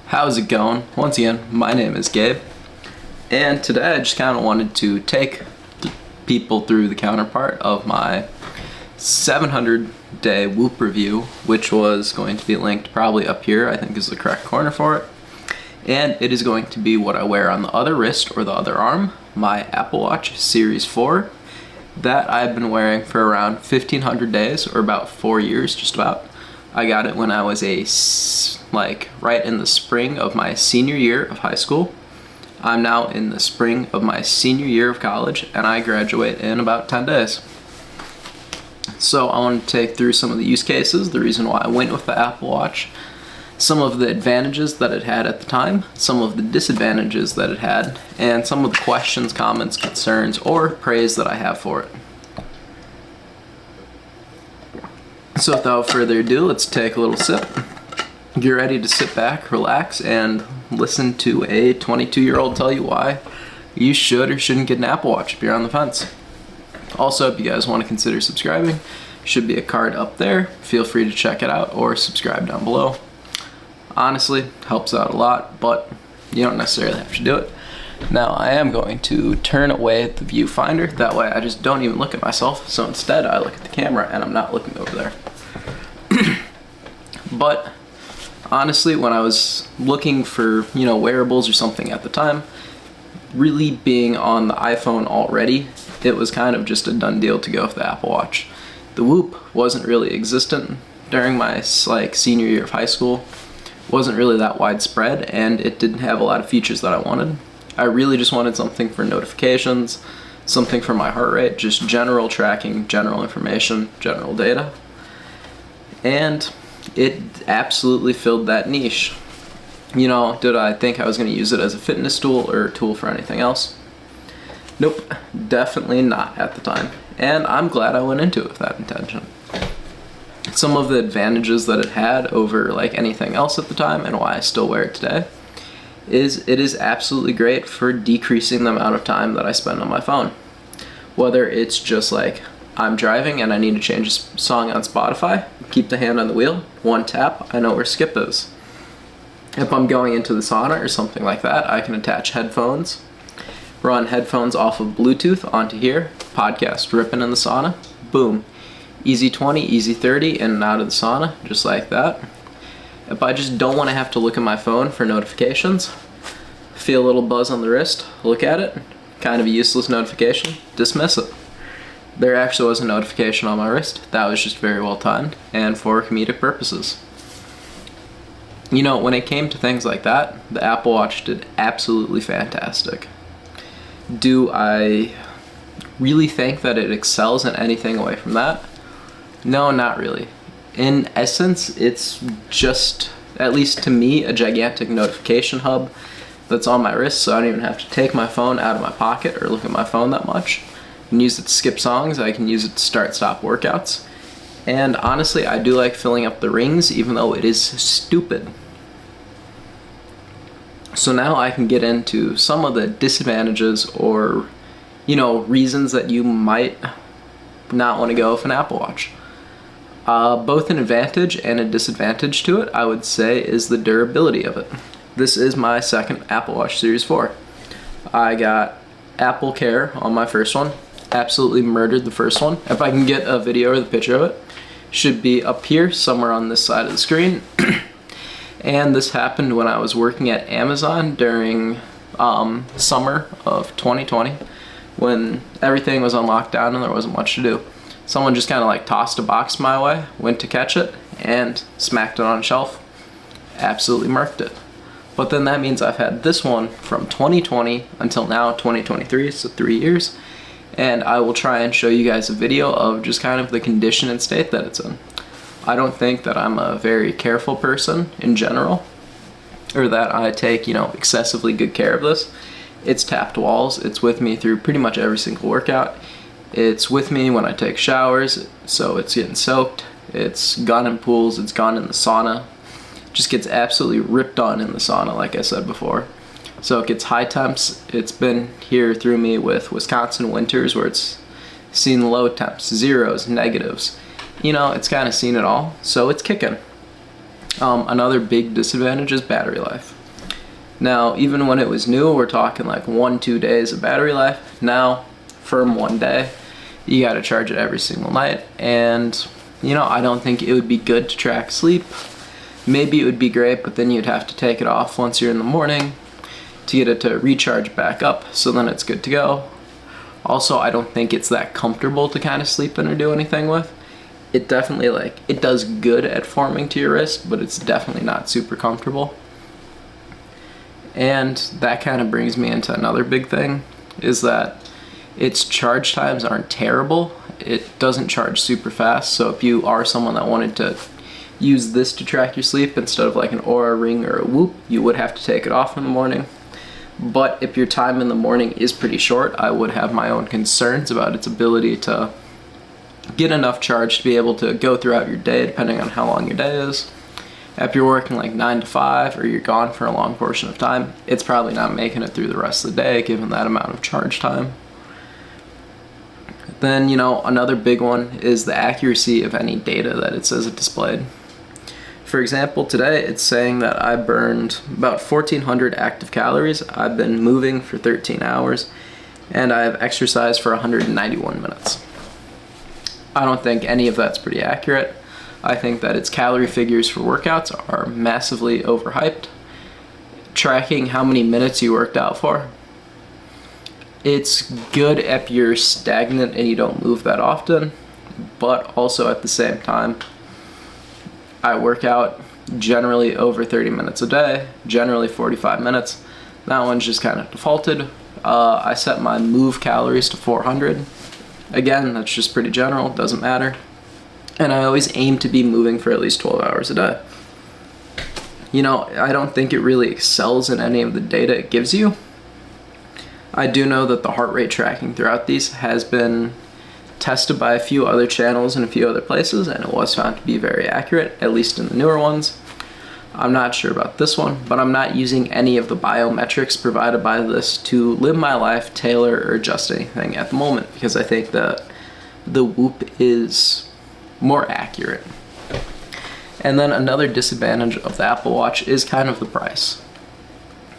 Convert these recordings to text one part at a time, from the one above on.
How's it going? Once again, my name is Gabe, and today I just kind of wanted to take people through the counterpart of my 700-day Whoop review, which was going to be linked probably up here, I think is the correct corner for it. And it is going to be what I wear on the other wrist or the other arm, my Apple Watch Series 4, that I've been wearing for around 1,500 days, or about 4 years, just about. I got it when I was right in the spring of my senior year of high school. I'm now in the spring of my senior year of college, and I graduate in about 10 days. So I want to take through some of the use cases, the reason why I went with the Apple Watch, some of the advantages that it had at the time, some of the disadvantages that it had, and some of the questions, comments, concerns, or praise that I have for it. So without further ado, let's take a little sip. Get ready to sit back, relax, and listen to a 22-year-old tell you why you should or shouldn't get an Apple Watch if you're on the fence. Also, if you guys want to consider subscribing, should be a card up there. Feel free to check it out or subscribe down below. Honestly, helps out a lot, but you don't necessarily have to do it. Now, I am going to turn away the viewfinder. That way I just don't even look at myself. So instead, I look at the camera and I'm not looking over there. But honestly, when I was looking for, wearables or something at the time, really being on the iPhone already, it was kind of just a done deal to go with the Apple Watch. The Whoop wasn't really existent during my senior year of high school. Wasn't really that widespread, and it didn't have a lot of features that I wanted. I really just wanted something for notifications, something for my heart rate, just general tracking, general information, general data. And it absolutely filled that niche. Did I think I was going to use it as a fitness tool or a tool for anything else? Nope, definitely not at the time. And I'm glad I went into it with that intention. Some of the advantages that it had over anything else at the time, and why I still wear it today, is it is absolutely great for decreasing the amount of time that I spend on my phone. Whether it's just I'm driving and I need to change a song on Spotify, keep the hand on the wheel, one tap, I know where skip is. If I'm going into the sauna or something like that, I can attach headphones, run headphones off of Bluetooth onto here, podcast ripping in the sauna, boom. Easy 20, easy 30, in and out of the sauna, just like that. If I just don't want to have to look at my phone for notifications, feel a little buzz on the wrist, look at it, kind of a useless notification, dismiss it. There actually was a notification on my wrist. That was just very well timed and for comedic purposes. When it came to things like that, the Apple Watch did absolutely fantastic. Do I really think that it excels in anything away from that? No, not really. In essence, it's just, at least to me, a gigantic notification hub that's on my wrist, so I don't even have to take my phone out of my pocket or look at my phone that much. I can use it to skip songs, I can use it to start-stop workouts. And honestly, I do like filling up the rings, even though it is stupid. So now I can get into some of the disadvantages or, reasons that you might not want to go with an Apple Watch. Both an advantage and a disadvantage to it, I would say, is the durability of it. This is my second Apple Watch Series 4. I got Apple Care on my first one. Absolutely murdered the first one. If I can get a video or the picture of it, should be up here somewhere on this side of the screen. And this happened when I was working at Amazon during summer of 2020, when everything was on lockdown and there wasn't much to do. Someone just kind of tossed a box my way, went to catch it, and smacked it on a shelf. Absolutely murked it. But then that means I've had this one from 2020 until now, 2023, so 3 years. And I will try and show you guys a video of just kind of the condition and state that it's in. I don't think that I'm a very careful person in general, or that I take, excessively good care of this. It's tapped walls. It's with me through pretty much every single workout. It's with me when I take showers, so it's getting soaked. It's gone in pools, it's gone in the sauna. It just gets absolutely ripped on in the sauna, like I said before. So it gets high temps. It's been here through me with Wisconsin winters where it's seen low temps, zeros, negatives. It's kind of seen it all, so it's kicking. Another big disadvantage is battery life. Now, even when it was new, we're talking like 1-2 days of battery life. Now, firm 1 day, you gotta charge it every single night. And, you know, I don't think it would be good to track sleep. Maybe it would be great, but then you'd have to take it off once you're in the morning to get it to recharge back up, so then it's good to go. Also, I don't think it's that comfortable to kind of sleep in or do anything with. It definitely, like, it does good at forming to your wrist, but it's definitely not super comfortable. And that kind of brings me into another big thing, is that its charge times aren't terrible. It doesn't charge super fast, so if you are someone that wanted to use this to track your sleep instead of like an Oura Ring or a Whoop, you would have to take it off in the morning. But if your time in the morning is pretty short, I would have my own concerns about its ability to get enough charge to be able to go throughout your day, depending on how long your day is. If you're working like 9 to 5 or you're gone for a long portion of time, it's probably not making it through the rest of the day given that amount of charge time. Then, you know, another big one is the accuracy of any data that it says it displayed. For example, today it's saying that I burned about 1,400 active calories. I've been moving for 13 hours, and I've exercised for 191 minutes. I don't think any of that's pretty accurate. I think that its calorie figures for workouts are massively overhyped. Tracking how many minutes you worked out for, it's good if you're stagnant and you don't move that often, but also at the same time, I work out generally over 30 minutes a day, generally 45 minutes. That one's just kind of defaulted. I set my move calories to 400. Again, that's just pretty general, doesn't matter. And I always aim to be moving for at least 12 hours a day. You know, I don't think it really excels in any of the data it gives you. I do know that the heart rate tracking throughout these has been tested by a few other channels in a few other places, and it was found to be very accurate, at least in the newer ones. I'm not sure about this one, but I'm not using any of the biometrics provided by this to live my life, tailor, or adjust anything at the moment, because I think that the Whoop is more accurate. And then another disadvantage of the Apple Watch is kind of the price.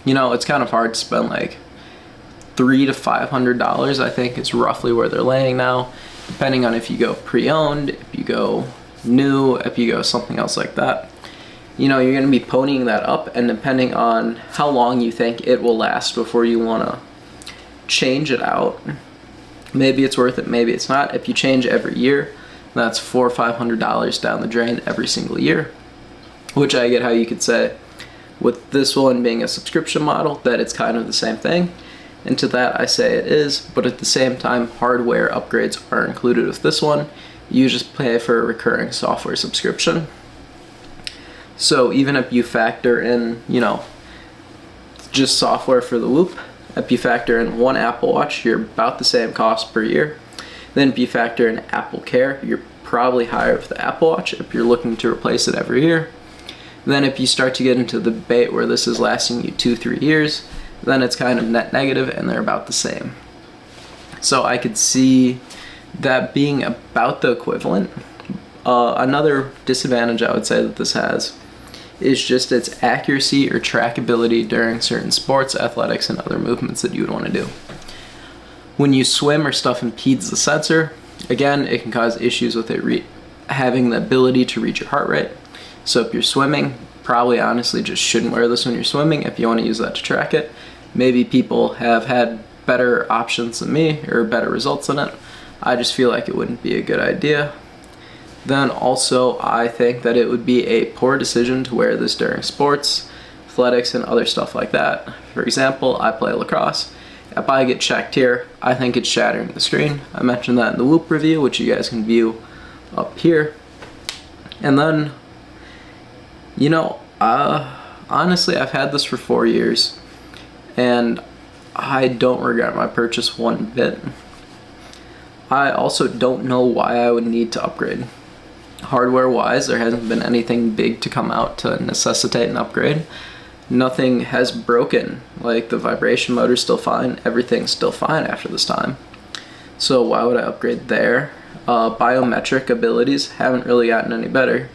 You know, it's kind of hard to spend like $300 to $500, I think, is roughly where they're laying now, depending on if you go pre-owned, if you go new, if you go something else like that. You know, you're going to be ponying that up, and depending on how long you think it will last before you want to change it out, maybe it's worth it, maybe it's not. If you change every year, that's $400 or $500 down the drain every single year, which I get how you could say with this one being a subscription model that it's kind of the same thing. And to that I say it is, but at the same time, hardware upgrades are included with this one. You just pay for a recurring software subscription. So even if you factor in, you know, just software for the Whoop, if you factor in one Apple Watch, you're about the same cost per year. Then if you factor in Apple Care, you're probably higher with the Apple Watch if you're looking to replace it every year. Then if you start to get into the debate where this is lasting you 2-3 years, then it's kind of net negative and they're about the same. So I could see that being about the equivalent. Another disadvantage I would say that this has is just its accuracy or trackability during certain sports, athletics, and other movements that you would want to do. When you swim or stuff impedes the sensor, again, it can cause issues with it having the ability to read your heart rate. So if you're swimming, probably honestly just shouldn't wear this when you're swimming if you want to use that to track it. Maybe people have had better options than me or better results than it. I just feel like it wouldn't be a good idea. Then also, I think that it would be a poor decision to wear this during sports, athletics, and other stuff like that. For example, I play lacrosse. If I get checked here, I think it's shattering the screen. I mentioned that in the Whoop review, which you guys can view up here. And then, you know, honestly, I've had this for 4 years, and I don't regret my purchase one bit. I also don't know why I would need to upgrade. Hardware-wise, there hasn't been anything big to come out to necessitate an upgrade. Nothing has broken. Like, the vibration motor's still fine, everything's still fine after this time. So why would I upgrade there? Biometric abilities haven't really gotten any better.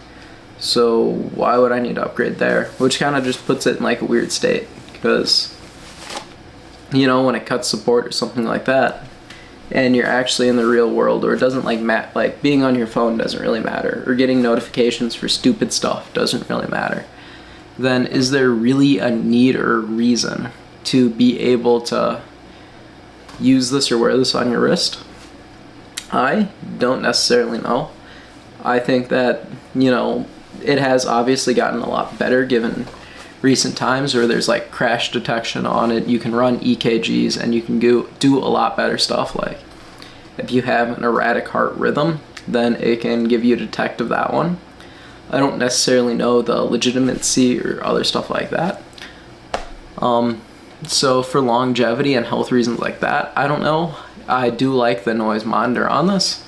So why would I need to upgrade there? Which kind of just puts it in like a weird state, because, you know, when it cuts support or something like that, and you're actually in the real world, or it doesn't like being on your phone doesn't really matter, or getting notifications for stupid stuff doesn't really matter, then is there really a need or reason to be able to use this or wear this on your wrist? I don't necessarily know. I think that, you know, it has obviously gotten a lot better given recent times where there's like crash detection on it. You can run EKGs and you can do a lot better stuff. Like if you have an erratic heart rhythm, then it can give you a detect of that one. I don't necessarily know the legitimacy or other stuff like that. So for longevity and health reasons like that, I don't know. I do like the noise monitor on this.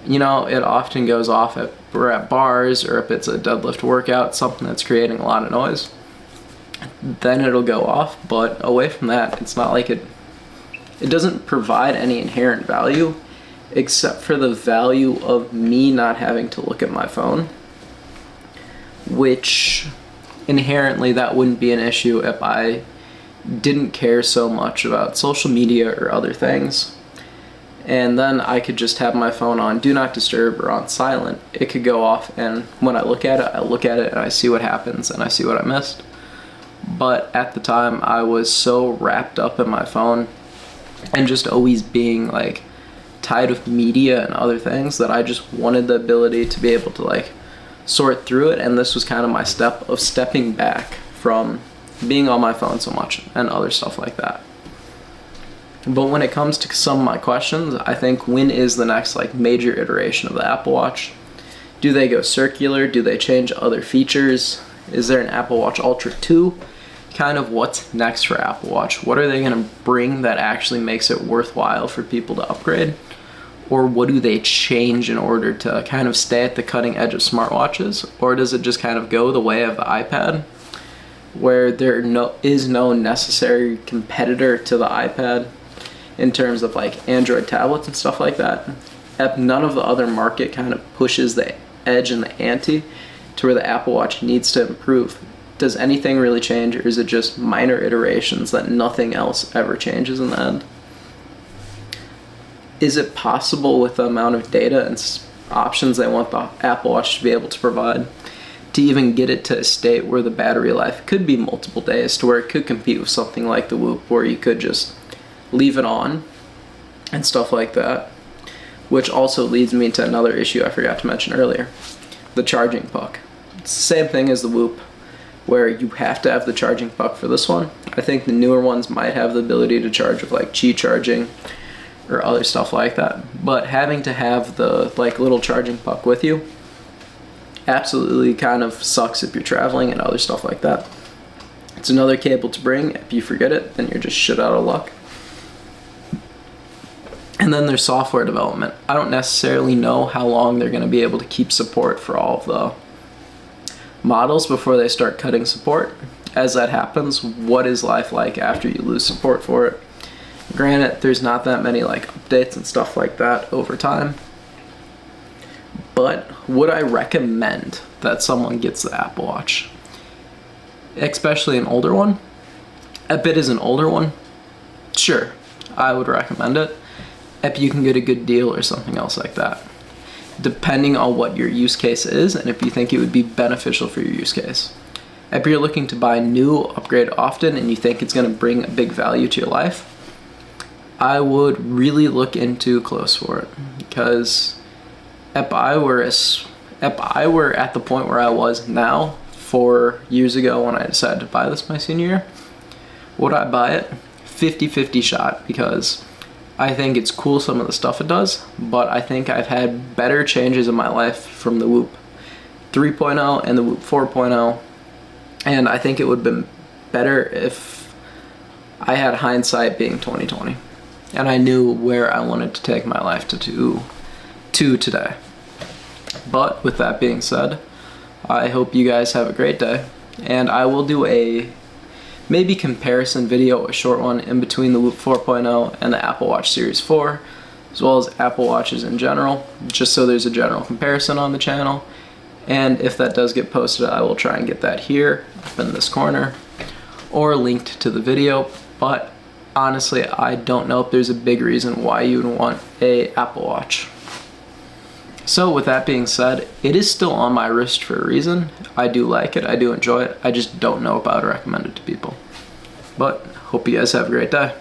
You know, it often goes off if we're at bars or if it's a deadlift workout, something that's creating a lot of noise. Then it'll go off, but away from that, it's not like it doesn't provide any inherent value except for the value of me not having to look at my phone, which inherently that wouldn't be an issue if I didn't care so much about social media or other things. And then I could just have my phone on do not disturb or on silent. It could go off, and when I look at it and I see what happens and I see what I missed. But at the time, I was so wrapped up in my phone and just always being like tied with media and other things that I just wanted the ability to be able to like sort through it. And this was kind of my step of stepping back from being on my phone so much and other stuff like that. But when it comes to some of my questions, I think when is the next like major iteration of the Apple Watch? Do they go circular? Do they change other features? Is there an Apple Watch Ultra 2? Kind of what's next for Apple Watch? What are they going to bring that actually makes it worthwhile for people to upgrade? Or what do they change in order to kind of stay at the cutting edge of smartwatches? Or does it just kind of go the way of the iPad, where there is no necessary competitor to the iPad in terms of like Android tablets and stuff like that? If none of the other market kind of pushes the edge and the ante to where the Apple Watch needs to improve, does anything really change, or is it just minor iterations that nothing else ever changes in the end? Is it possible with the amount of data and options they want the Apple Watch to be able to provide to even get it to a state where the battery life could be multiple days, to where it could compete with something like the Whoop, where you could just leave it on and stuff like that? Which also leads me to another issue I forgot to mention earlier, the charging puck. It's the same thing as the Whoop, where you have to have the charging puck for this one. I think the newer ones might have the ability to charge with like Qi charging or other stuff like that, but having to have the like little charging puck with you absolutely kind of sucks if you're traveling and other stuff like that. It's another cable to bring. If you forget it, then you're just shit out of luck. And then there's software development. I don't necessarily know how long they're going to be able to keep support for all of the models before they start cutting support. As that happens, what is life like after you lose support for it? Granted, there's not that many like updates and stuff like that over time. But would I recommend that someone gets the Apple Watch? Especially an older one? If it is an older one, sure, I would recommend it. If you can get a good deal or something else like that, depending on what your use case is and if you think it would be beneficial for your use case. If you're looking to buy new, upgrade often, and you think it's going to bring a big value to your life, I would really look into close for it. Because if I were at the point where I was now 4 years ago when I decided to buy this my senior year, would I buy it? 50-50 shot, because I think it's cool some of the stuff it does, but I think I've had better changes in my life from the Whoop 3.0 and the Whoop 4.0, and I think it would have been better if I had hindsight being 2020 and I knew where I wanted to take my life to today. But with that being said, I hope you guys have a great day, and I will do a maybe comparison video, a short one, in between the Whoop 4.0 and the Apple Watch Series 4, as well as Apple Watches in general, just so there's a general comparison on the channel. And if that does get posted, I will try and get that here, up in this corner. or linked to the video, but honestly, I don't know if there's a big reason why you would want a Apple Watch. So with that being said, it is still on my wrist for a reason. I do like it, I do enjoy it, I just don't know if I would recommend it to people. But hope you guys have a great day.